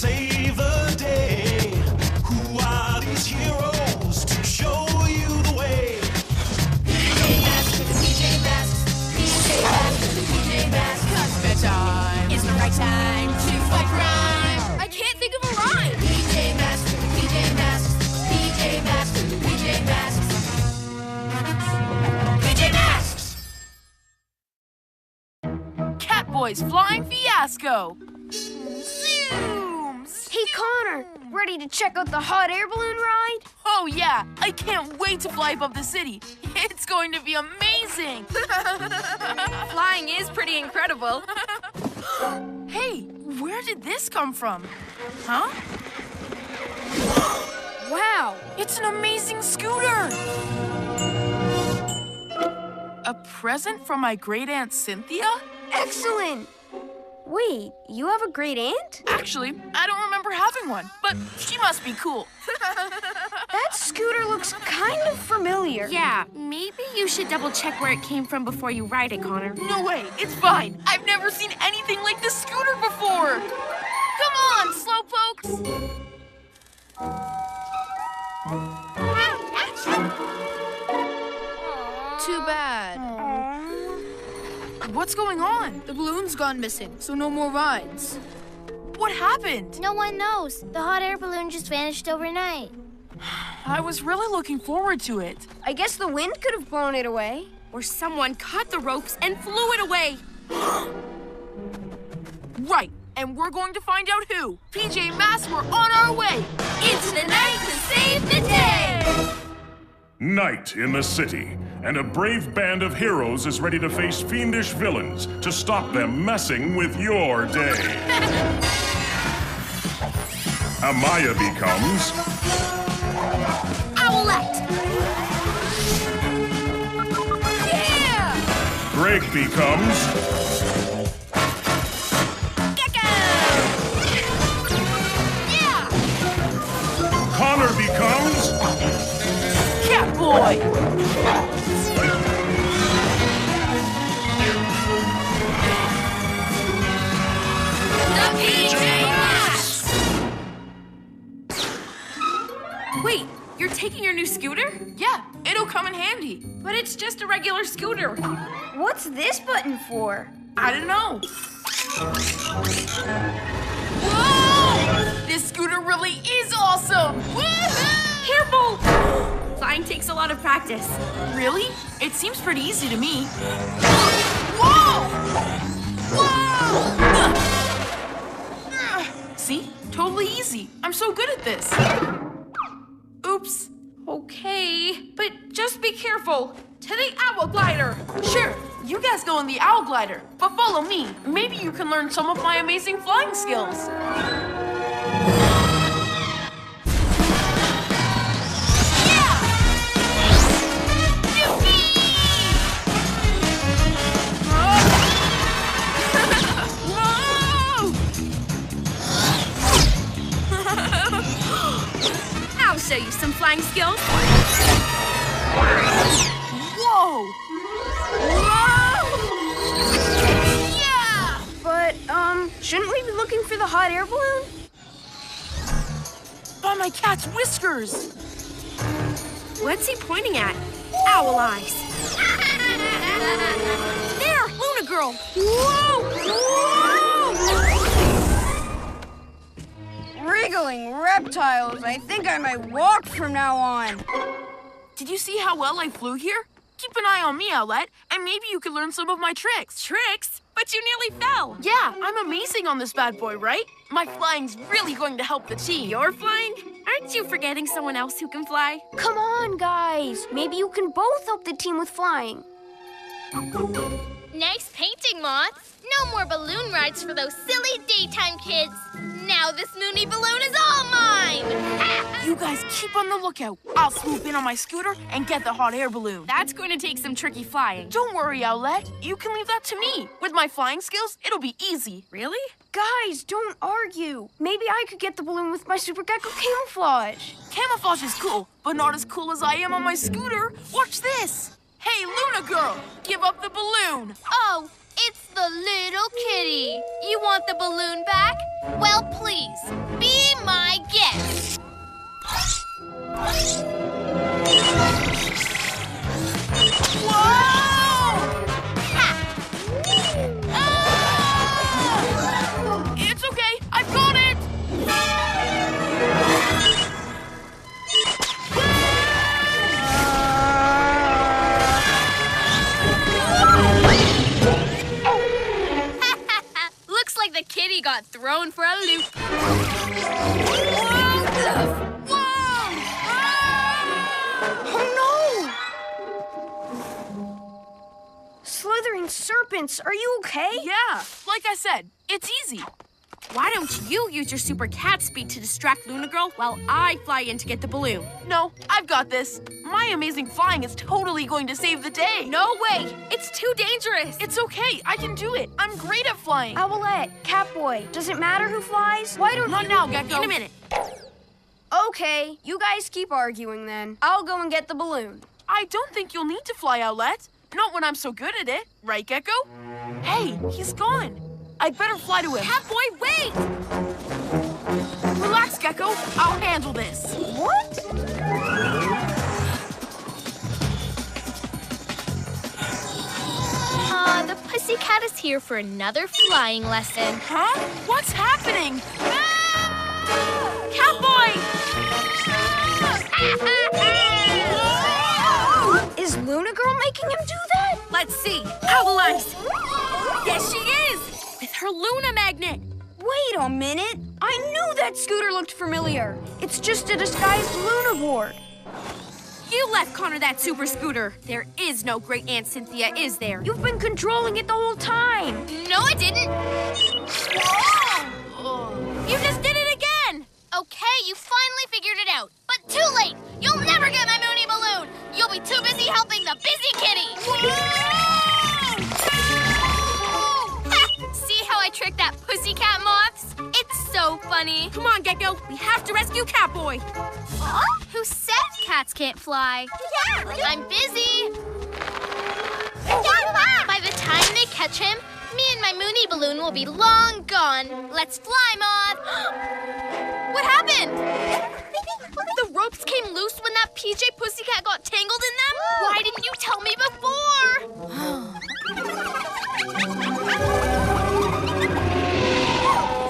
save the day. Who are these heroes to show you the way? PJ Masks to the PJ Masks. PJ Masks to the PJ Masks. 'Cause bedtime is the right time to fight crime. I can't think of a rhyme. PJ Masks to the PJ Masks. PJ Masks to the PJ Masks. PJ Masks! Catboy's Flying Fiasco. Zooms! Hey, Connor, ready to check out the hot air balloon ride? Oh yeah, I can't wait to fly above the city. It's going to be amazing. Flying is pretty incredible. Hey, where did this come from? Huh? Wow, It's an amazing scooter. A present from my great aunt Cynthia? excellent. Wait, you have a great aunt? Actually, I don't remember having one, but she must be cool. That scooter looks kind of familiar. Yeah, maybe you should double check where it came from before you ride it, Connor. No way, it's fine. I've never seen anything like this scooter before. Come on, slowpokes. Too bad. What's going on? The balloon's gone missing, so no more rides. What happened? No one knows. The hot air balloon just vanished overnight. I was really looking forward to it. I guess the wind could have blown it away. Or someone cut the ropes and flew it away. Right, and we're going to find out who. PJ Masks, we're on our way. It's the night to save the day! Night in the city, and a brave band of heroes is ready to face fiendish villains to stop them messing with your day. Amaya becomes Owlette! Yeah! Greg becomes Gekko! Yeah! Connor becomes Catboy. The PJ Masks! Wait, you're taking your new scooter? Yeah, it'll come in handy. But it's just a regular scooter. What's this button for? I don't know. Whoa! This scooter really is awesome. Woohoo! Careful! Flying takes a lot of practice. Really? It seems pretty easy to me. Whoa! Whoa! See? Totally easy. I'm so good at this. Oops. Okay, but just be careful. To the owl glider. Sure, you guys go in the owl glider, but follow me. Maybe you can learn some of my amazing flying skills. I'll show you some flying skills. Whoa! Yeah! But, shouldn't we be looking for the hot air balloon? By my cat's whiskers. What's he pointing at? Owl eyes. There, Luna Girl. Wriggling reptiles. I think I might walk from now on. Did you see how well I flew here? Keep an eye on me, Owlette, and maybe you can learn some of my tricks. Tricks? But you nearly fell. Yeah, I'm amazing on this bad boy, right? My flying's really going to help the team. You're flying? Aren't you forgetting someone else who can fly? Come on, guys. Maybe you can both help the team with flying. Nice painting, Moth. No more balloon rides for those silly daytime kids. Now this moony balloon is all mine! You guys keep on the lookout. I'll swoop in on my scooter and get the hot air balloon. That's going to take some tricky flying. Don't worry, Owlette. You can leave that to me. With my flying skills, it'll be easy. Really? Guys, don't argue. Maybe I could get the balloon with my Super Gekko camouflage. Camouflage is cool, but not as cool as I am on my scooter. Watch this. Hey, Luna Girl, give up the balloon. Oh, it's the little kitty. You want the balloon back? Well, please, be my guest. It's okay. I've got it. Looks like the kitty got thrown for a loop. Oh no! Slithering serpents, are you okay? Yeah, like I said, it's easy. Why don't you use your super cat speed to distract Luna Girl while I fly in to get the balloon? No, I've got this. My amazing flying is totally going to save the day. No way! It's too dangerous! It's okay. I can do it. I'm great at flying. Owlette, Catboy, does it matter who flies? Why don't Not you... now, Gekko. In a minute. Okay, you guys keep arguing then. I'll go and get the balloon. I don't think you'll need to fly, Owlette. Not when I'm so good at it. Right, Gekko? Hey, he's gone. I'd better fly to him. Catboy, wait! Relax, Gekko. I'll handle this. What? The pussycat is here for another flying lesson. Huh? What's happening? Catboy! Is Luna Girl making him do that? Let's see. Owl Eyes! Yes, she is! With her Luna magnet! Wait a minute. I knew that scooter looked familiar. It's just a disguised Luna board. You left Connor that super scooter. There is no great Aunt Cynthia, is there? You've been controlling it the whole time. No, I didn't. You just did it again! Okay, you finally figured it out. But too late. You'll never get my Moony balloon. You'll be too busy helping the busy kitty. See how I tricked that pussycat moths? It's so funny. Come on, Gekko. We have to rescue Catboy. Who said cats can't fly? I'm busy. By the time they catch him, me and my Moony balloon will be long gone. Let's fly, Moth. What happened? The ropes came loose when that PJ Pussycat got tangled in them? Why didn't you tell me before?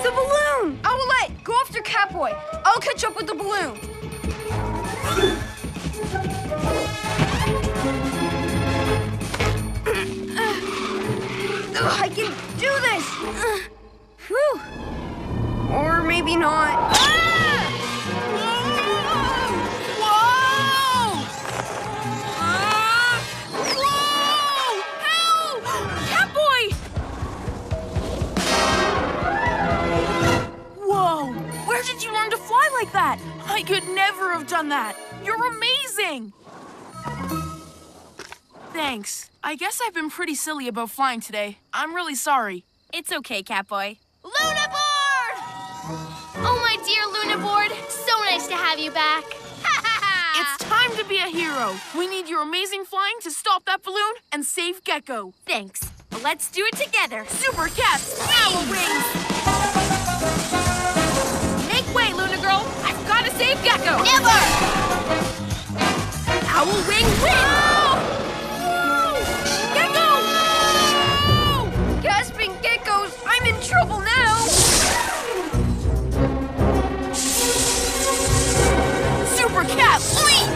The balloon! Owlette, go after Catboy. I'll catch up with the balloon. I can do this! Whew. Or maybe not. Whoa! Where did you learn to fly like that? I could never have done that. You're amazing! Thanks. I guess I've been pretty silly about flying today. I'm really sorry. It's okay, Catboy. Luna Board! Oh, my dear Luna Board. So nice to have you back. It's time to be a hero. We need your amazing flying to stop that balloon and save Gekko. Thanks. But let's do it together. Super Cats, Owl Wings! Make way, Luna Girl. I've got to save Gekko. Never! Owl Wing win! Gekko! Gasping geckos, I'm in trouble now. Super Cat, leap!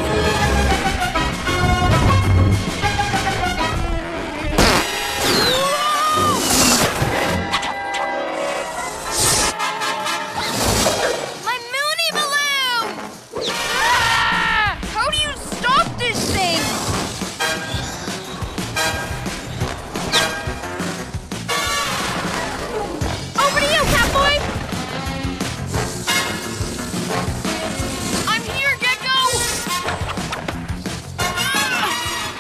My Moony balloon! How do you stop this thing? Over to you, Catboy! I'm here, Gekko!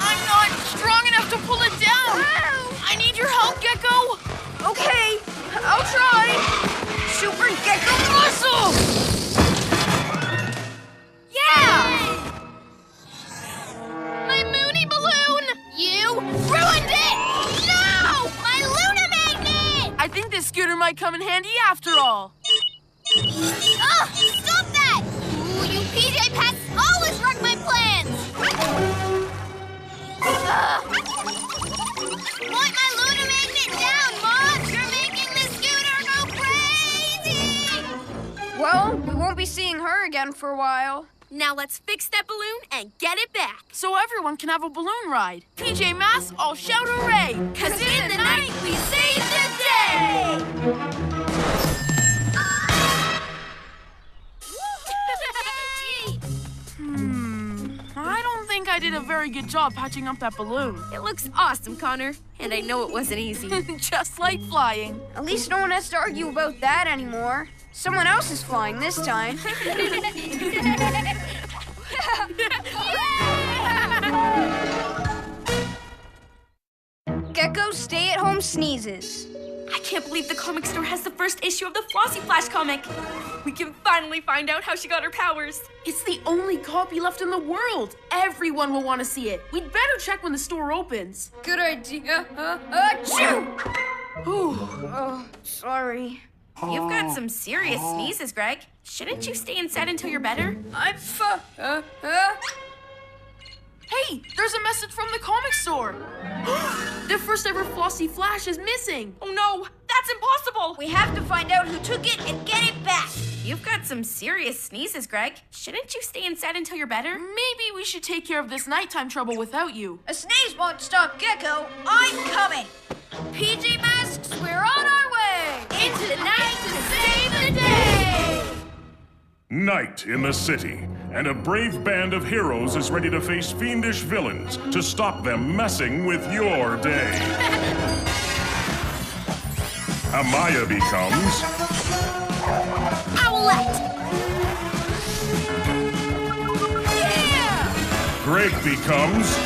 I'm not strong enough to pull it down. I need your help, Gekko. Okay, I'll try. Super Gekko muscle! Yeah! My Moony balloon! You ruined it! No! My Luna magnet! I think this scooter might come in handy after all. Oh, stop that! Ooh, you PJ Pets always wreck my plans! Point my Luna magnet down, Mom! You're making the scooter go crazy! Well, we won't be seeing her again for a while. Now let's fix that balloon and get it back. So everyone can have a balloon ride. PJ Masks, all shout hooray! 'Cause in the night we save the day! I don't think I did a very good job patching up that balloon. It looks awesome, Connor. And I know it wasn't easy. Just like flying. At least no one has to argue about that anymore. Someone else is flying this time. Gekko stay-at-home sneezes. I can't believe the comic store has the first issue of the Flossie Flash comic. We can finally find out how she got her powers. It's the only copy left in the world. Everyone will want to see it. We'd better check when the store opens. Good idea. Achoo! Ooh. Oh, sorry. You've got some serious sneezes, Greg. Shouldn't you stay inside until you're better? Hey, there's a message from the comic store. The first ever Flossie Flash is missing. Oh no, that's impossible. We have to find out who took it and get it back. You've got some serious sneezes, Greg. Shouldn't you stay inside until you're better? Maybe we should take care of this nighttime trouble without you. A sneeze won't stop Gekko. I'm coming. PJ Masks, we're on our way. Into the night to save the day! Night in the city, and a brave band of heroes is ready to face fiendish villains to stop them messing with your day. Amaya becomes Owlette! Greg becomes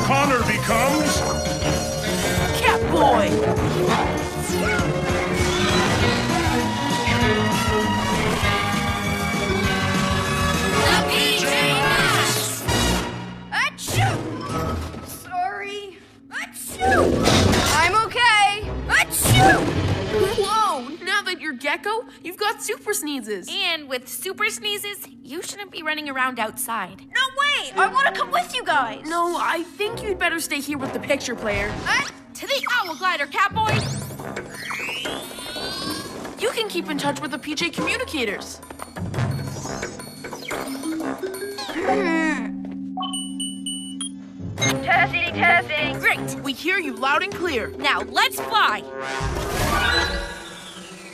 Connor becomes Catboy. The PJ Masks! Achoo! Sorry. Achoo! I'm okay. Achoo! Whoa, now that you're Gekko, you've got super sneezes. And with super sneezes, you shouldn't be running around outside. No way! I want to come with you guys. No, I think you'd better stay here with the picture player. To the Owl Glider, Catboy! You can keep in touch with the PJ communicators. Testing. Great, we hear you loud and clear. Now let's fly!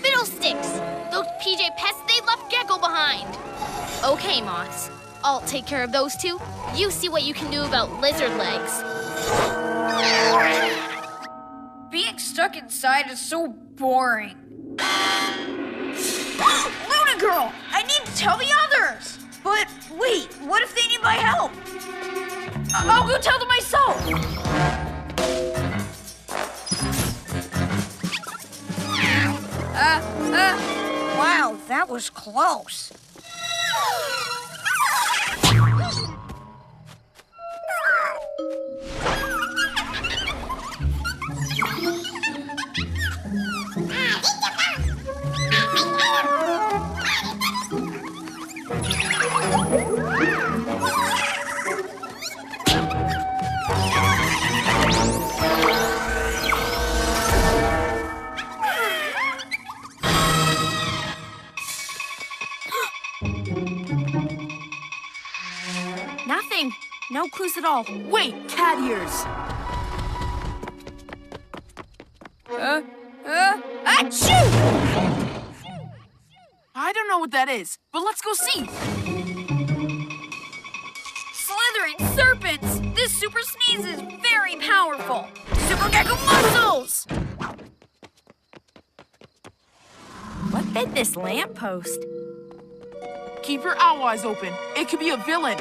Fiddlesticks! Those PJ Pets, they left Gekko behind. Okay, Moths. I'll take care of those two. You see what you can do about lizard legs. Being stuck inside is so boring. Luna Girl! I need to tell the others! But wait, what if they need my help? I'll go tell them myself! Wow, that was close. Nothing. No clues at all. Wait, cat ears. Achoo! I don't know what that is, but let's go see. Slithering serpents! This super sneeze is very powerful! Super Gekko muscles! What bit this lamppost? Keep your owl eyes open. It could be a villain.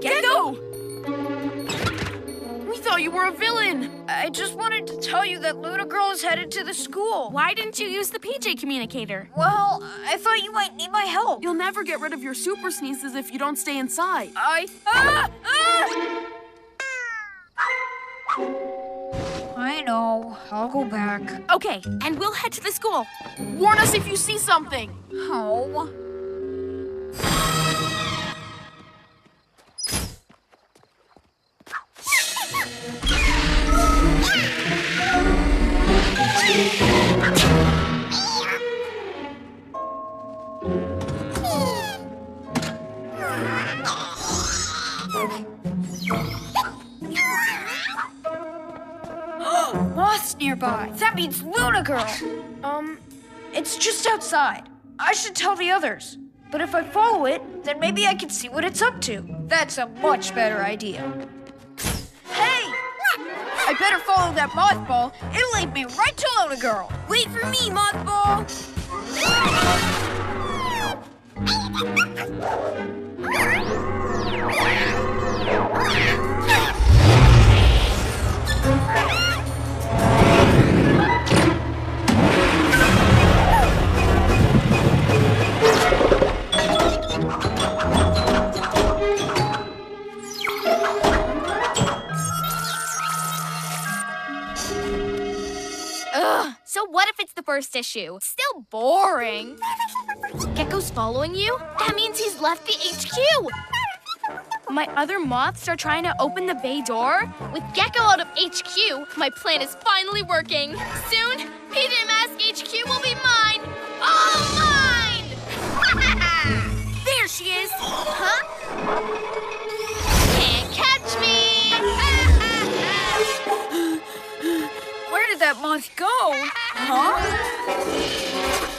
Gekko! We thought you were a villain. I I just wanted to tell you that Luna Girl is headed to the school. Why didn't you use the PJ communicator? Well, I thought you might need my help. You'll never get rid of your super sneezes if you don't stay inside. I know. I'll go back. Okay, and we'll head to the school. Warn us if you see something. Oh. Moth's nearby. That means Luna Girl. It's just outside. I should tell the others. But if I follow it, then maybe I can see what it's up to. That's a much better idea. Hey! I better follow that mothball. It'll lead me right to Luna Girl. Wait for me, mothball. So what if it's the first issue? Still boring. Gekko's following you? That means he's left the HQ. My other moths are trying to open the bay door. With Gekko out of HQ, my plan is finally working. Soon, PJ Masks HQ will be mine. All mine! There she is. Huh? Can't catch me! Where did that moth go? Huh?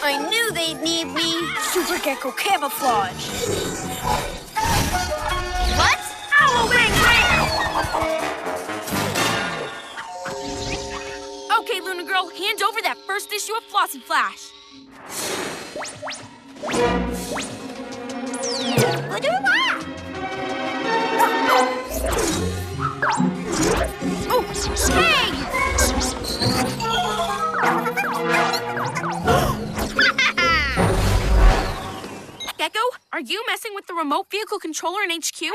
I knew they'd need me. Super Gekko camouflage. What? Okay, Luna Girl, hand over that first issue of Flossie Flash. Oh, hey! Gekko, are you messing with the remote vehicle controller in HQ?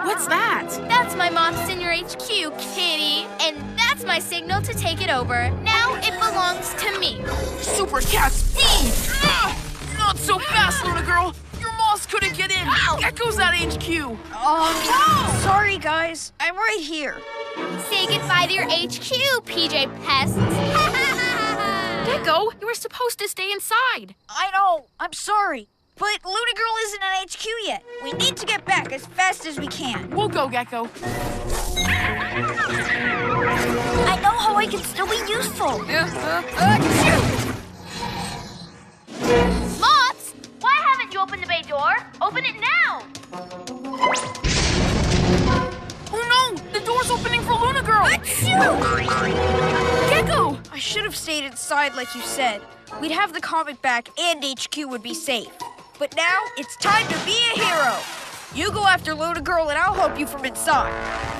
What's that? That's my moths in your HQ, kitty. And that's my signal to take it over. Now it belongs to me. Super cat speed! Not so fast, Luna Girl. Your moths couldn't get in. Gekko's at HQ. Sorry, guys. I'm right here. Say goodbye to your HQ, PJ Pests. Gekko, you were supposed to stay inside. I know. I'm sorry. But Luna Girl isn't at HQ yet. We need to get back as fast as we can. We'll go, Gekko. I know how I can still be useful. Moths, why haven't you opened the bay door? Open it now. Oh no! The door's opening for Luna Girl! Gekko! I should have stayed inside like you said. We'd have the comic back and HQ would be safe. But now, it's time to be a hero. You go after Luna Girl and I'll help you from inside.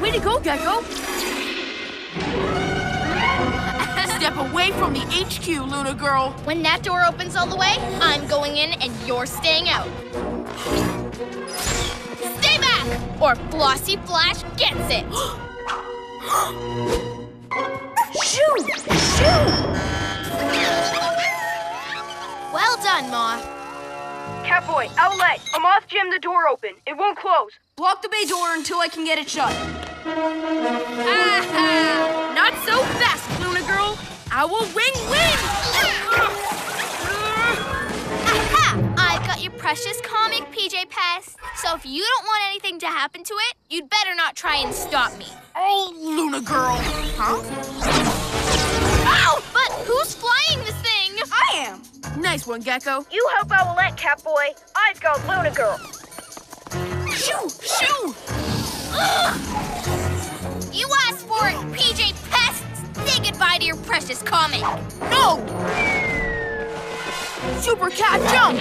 Way to go, Gekko! Step away from the HQ, Luna Girl. When that door opens all the way, I'm going in and you're staying out. Stay back, or Flossie Flash gets it. Shoot! Shoot! Well done, Moth. Catboy, outlet. A moth jammed the door open. It won't close. Block the bay door until I can get it shut. Aha! Not so fast, Luna Girl. Our wing wins! Aha! I've got your precious comic, PJ Pest. So if you don't want anything to happen to it, you'd better not try and stop me. Oh, Luna Girl. Huh? Ow! But who's flying this thing? I am. Nice one, Gekko. You help Owlette, Catboy. I've got Luna Girl. Shoo! Shoo! You asked for it, PJ Pests. Say goodbye to your precious comic. No! Super cat jump!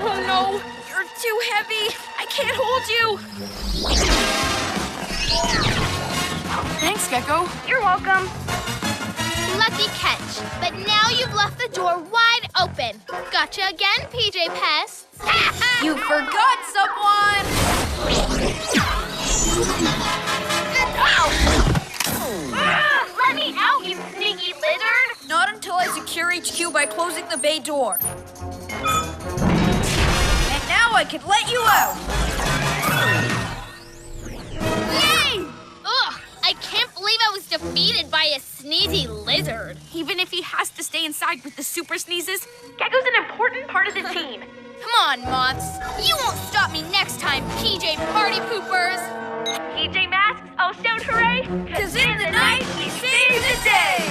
Oh no! You're too heavy. I can't hold you! Thanks, Gekko. You're welcome. Lucky catch. But now you've left the door wide open. Gotcha again, PJ Pests. You forgot someone! Let me out, you sneaky lizard! Not until I secure HQ by closing the bay door. And now I can let you out! Yay! Ugh, I can't believe I was defeated by a sneezy lizard. Even if he has to stay inside with the super sneezes, Gekko's an important part of the team. Come on, Moths. You won't stop me next time, PJ Party Poopers. PJ Masks, all shout hooray! 'Cause in the night, we save the day!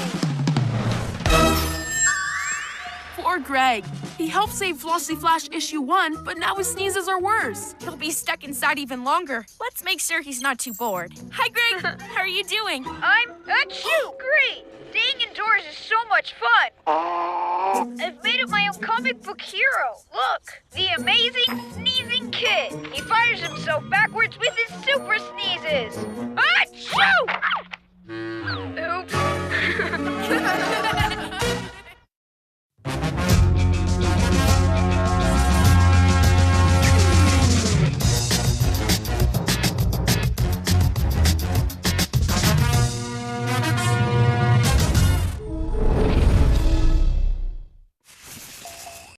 Poor Greg. He helped save Flossy Flash issue 1, but now his sneezes are worse. He'll be stuck inside even longer. Let's make sure he's not too bored. Hi, Greg. How are you doing? I'm great! Staying indoors is so much fun! I've made up my own comic book hero. Look, the amazing sneezing kid. He fires himself backwards with